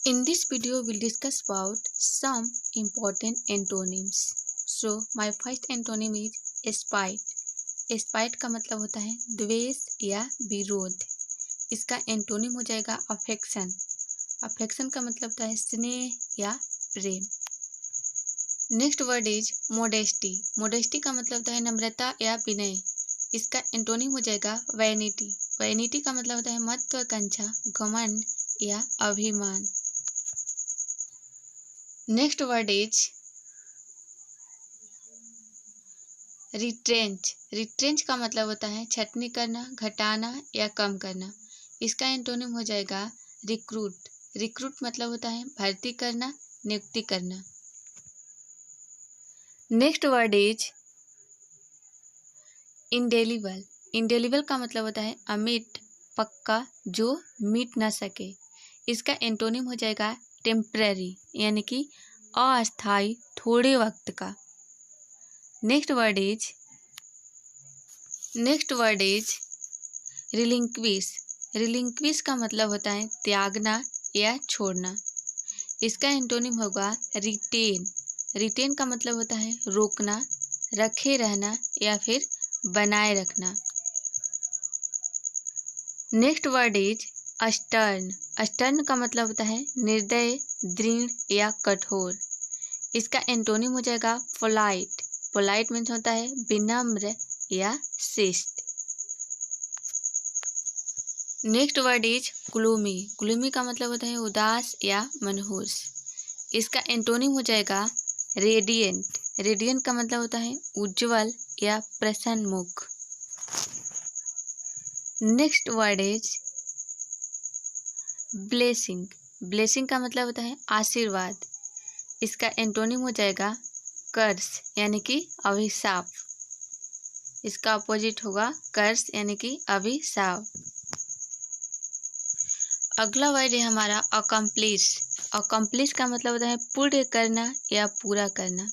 In this video, we'll discuss about some important antonyms. So, my first antonym is spite. Spite का मतलब होता है द्वेष या विरोध। इसका एंटोनिम हो जाएगा अफेक्शन। अफेक्शन का मतलब होता है स्नेह या प्रेम। Next word is modesty. Modesty का मतलब होता है नम्रता या विनय। इसका एंटोनिम हो जाएगा वैनिटी। वैनिटी का मतलब होता है महत्वाकांक्षा, घमंड या अभिमान। Next word is retrench. Retrench का मतलब होता है छटनी करना, घटाना या कम करना। इसका एंटोनिम हो जाएगा रिक्रूट। रिक्रूट मतलब होता है भर्ती करना, नियुक्ति करना। Next word is indelible. Indelible का मतलब होता है अमिट, पक्का, जो मिट ना सके। इसका एंटोनिम हो जाएगा टेम्पररी, यानी कि अस्थायी, थोड़े वक्त का। Next word is relinquish. Relinquish का मतलब होता है त्यागना या छोड़ना। इसका एंटोनिम होगा रिटेन। रिटेन का मतलब होता है रोकना, रखे रहना या फिर बनाए रखना। Next word is astern. Astern का मतलब होता है निर्दय, दृढ़ या कठोर। इसका एंटोनिम हो जाएगा पोलाइट। पोलाइट मीन्स होता है विनम्र या शिष्ट। Next word is gloomy. Gloomy का मतलब होता है उदास या मनहूस। इसका एंटोनिम हो जाएगा रेडिएंट। रेडिएंट का मतलब होता है उज्जवल या प्रसन्नमुख। Next word is blessing. Blessing का मतलब होता है आशीर्वाद। इसका एंटोनिम हो जाएगा कर्स, यानी कि अभिशाप। इसका अपोजिट होगा कर्स, यानी कि अभिशाप। अगला वर्ड है हमारा अकम्प्लिश। अकम्प्लिश का मतलब होता है पूर्ण करना या पूरा करना।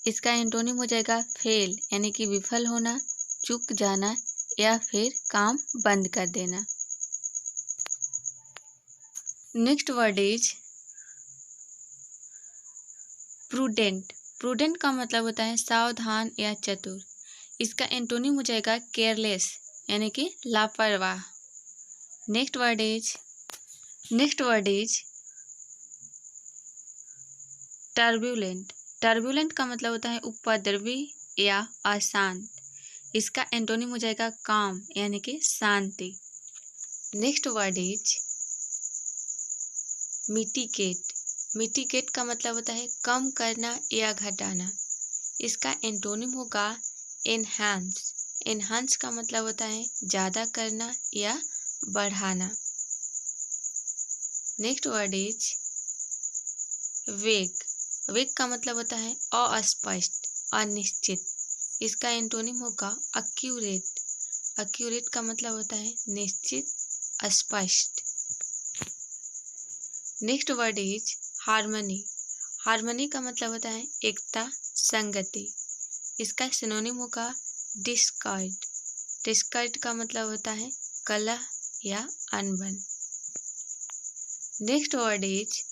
इसका एंटोनिम हो जाएगा फेल, यानी कि विफल होना, चूक जाना या फिर काम बंद कर देना। Next word is prudent. Prudent का मतलब होता है सावधान या चतुर। इसका एंटोनिम हो जाएगा केयरलेस, यानी कि लापरवाह। Next word is turbulent. Turbulent का मतलब होता है उपद्रवी या अशांत। इसका एंटोनिम हो जाएगा काम, यानी कि शांति। Next word is mitigate. Mitigate का मतलब होता है कम करना या घटाना। इसका एंटोनिम होगा एनहांस। एनहांस का मतलब होता है ज़्यादा करना या बढ़ाना। नेक्स्ट वर्ड इज वेग। वेग का मतलब होता है अस्पष्ट, अनिश्चित। इसका एंटोनिम होगा एक्यूरेट। एक्यूरेट का मतलब होता है निश्चित, स्पष्ट। Next word is harmony. Harmony का मतलब होता है एकता, संगति। इसका सिनोनिम होगा डिस्कॉर्ड। डिस्कॉर्ड का मतलब होता है कलह या अनबन। Next word is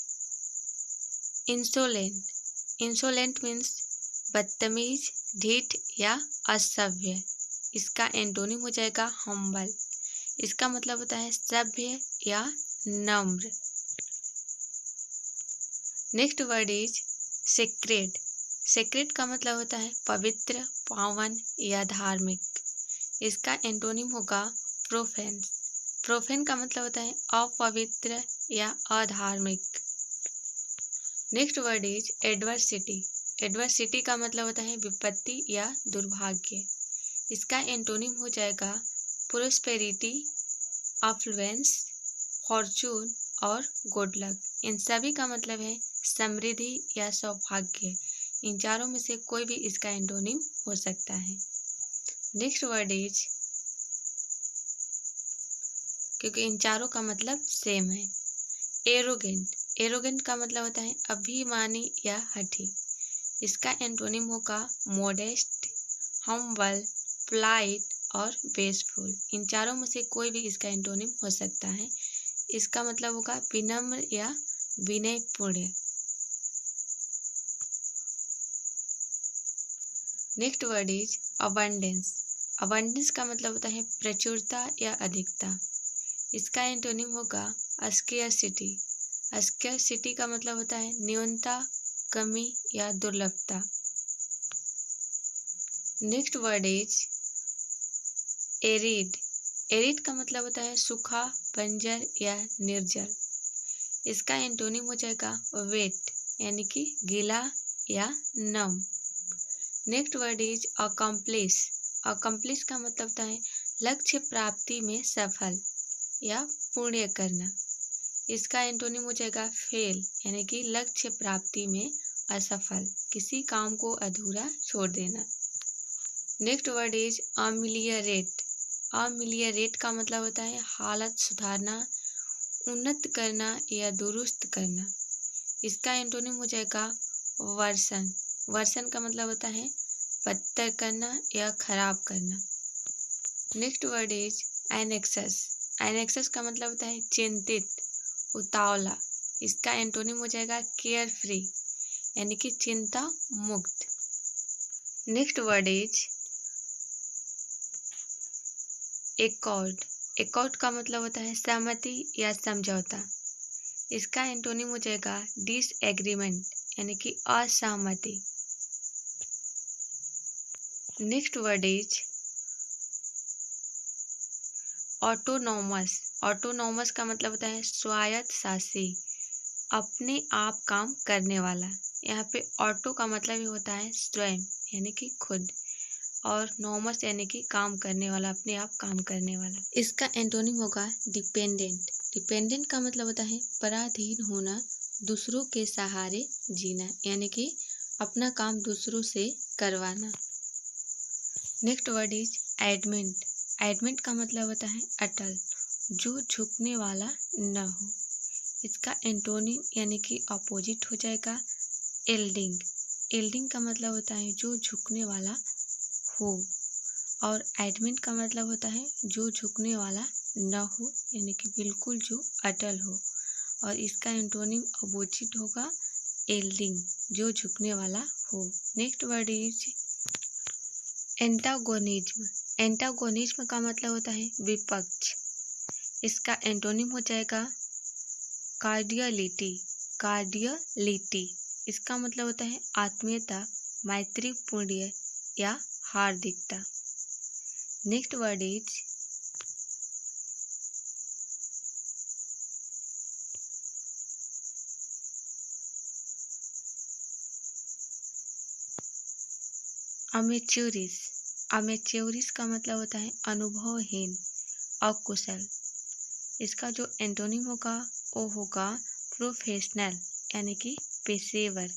insolent. Insolent means बदतमीज, ढीठ या असभ्य। इसका एंटोनिम हो जाएगा हम्बल। इसका मतलब होता है सभ्य या नम्र। Next word is sacred. Sacred का मतलब होता है पवित्र, पावन या धार्मिक। इसका एंटोनिम होगा प्रोफेन। प्रोफेन का मतलब होता है अपवित्र या अधार्मिक। Next word is adversity. Adversity का मतलब होता है विपत्ति या दुर्भाग्य। इसका एंटोनिम हो जाएगा प्रोस्पेरिटी, अफ्लुएंस, फॉर्चून और गुड लक। इन सभी का मतलब है समृद्धि या सौभाग्य। इन चारों में से कोई भी इसका एंटोनिम हो सकता है। नेक्स्ट वर्ड इज, क्योंकि इन चारों का मतलब सेम है, एरोगेंट। एरोगेंट का मतलब होता है अभिमानी या हठी। इसका एंटोनिम होगा मोडेस्ट, हम्बल, पोलाइट और बेसफुल। इन चारों में से कोई भी इसका एंटोनिम हो सकता है। इसका मतलब होगा विनम्र या विनयपूर्ण। Next word is abundance. Abundance का मतलब होता है प्रचुरता या अधिकता। इसका एंटोनिम होगा स्केर्सिटी। स्केर्सिटी का मतलब होता है न्यूनता, कमी या दुर्लभता। Next word is arid. Arid का मतलब होता है सूखा, बंजर या निर्जल। इसका एंटोनिम हो जाएगा वेट, यानी कि गीला या नम। Next word is accomplish. Accomplish का मतलब होता है लक्ष्य प्राप्ति में सफल या पूर्ण करना। इसका एंटोनिम हो जाएगा फेल, यानी कि लक्ष्य प्राप्ति में असफल, किसी काम को अधूरा छोड़ देना। Next word is ameliorate. Ameliorate का मतलब होता है हालत सुधारना, उन्नत करना या दुरुस्त करना। इसका एंटोनिम हो जाएगा वर्सन। वर्सन का मतलब होता है बदतर करना या खराब करना। Next word is annexes. Annexes का मतलब होता है चिंतित, उतावला। इसका एंटोनिम हो जाएगा केयर फ्री, यानी कि चिंता मुक्त। Next word is accord. Accord का मतलब होता है सहमति या समझौता। इसका एंटोनिम हो जाएगा डिसएग्रीमेंट, यानी कि असहमति। Next word is autonomous. Autonomous का मतलब होता है स्वायत्त शासी, अपने आप काम करने वाला। यहाँ पे ऑटो का मतलब ही होता है स्वयं, यानी कि खुद, और नॉमस यानी कि काम करने वाला, अपने आप काम करने वाला। इसका एंटोनिम होगा डिपेंडेंट। डिपेंडेंट का मतलब होता है पराधीन होना, दूसरों के सहारे जीना, यानी कि अपना काम दूसरों से करवाना। Next word is adamant. Adamant का मतलब होता है अटल, जो झुकने वाला न हो। इसका एंटोनिम यानी कि अपोजिट हो जाएगा एल्डिंग। एल्डिंग का मतलब होता है जो झुकने वाला हो, और एडमेंट का मतलब होता है जो झुकने वाला न हो, यानी कि बिल्कुल जो अटल हो, और इसका एंटोनिम अपोजिट होगा एल्डिंग, जो झुकने वाला हो। Next word is antagonism. Antagonism का मतलब होता है विपक्ष। इसका एंटोनिम हो जाएगा कार्डियलिटी। कार्डियलिटी इसका मतलब होता है आत्मीयता, मैत्रीपूर्ण या हार्दिकता। Next word is amateurish. Amateurish का मतलब होता है अनुभवहीन, अकुशल। इसका जो एंटोनिम होगा वो होगा प्रोफेशनल, यानी कि पेशेवर,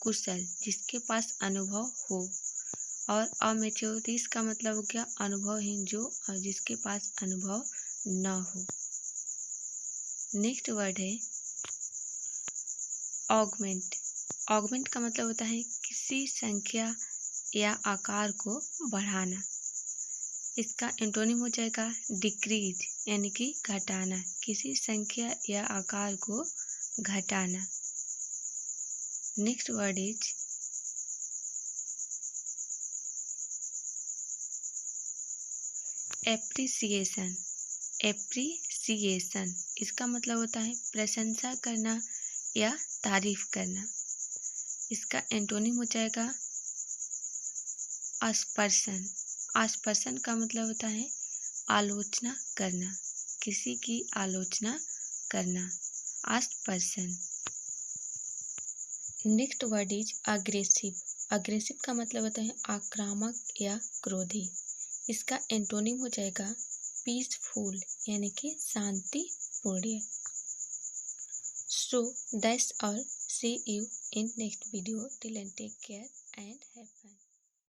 कुशल, जिसके पास अनुभव हो। और अमेच्योरिस का मतलब हो गया अनुभवहीन, जो और जिसके पास अनुभव न हो। नेक्स्ट वर्ड है ऑगमेंट। ऑगमेंट का मतलब होता है किसी संख्या या आकार को बढ़ाना। इसका एंटोनिम हो जाएगा डिक्रीज, यानी कि घटाना, किसी संख्या या आकार को घटाना। Next word is appreciation. Appreciation इसका मतलब होता है प्रशंसा करना या तारीफ करना। इसका एंटोनिम हो जाएगा आस्पर्शन। आस्पर्शन का मतलब होता है आलोचना करना, किसी की आलोचना करना, aspersion. Next word is aggressive. Aggressive का मतलब होता है आक्रामक या क्रोधी। इसका एंटोनिम हो जाएगा पीसफुल, यानी कि शांतिपूर्ण। So that's all. See you in next video. Till then, take care and have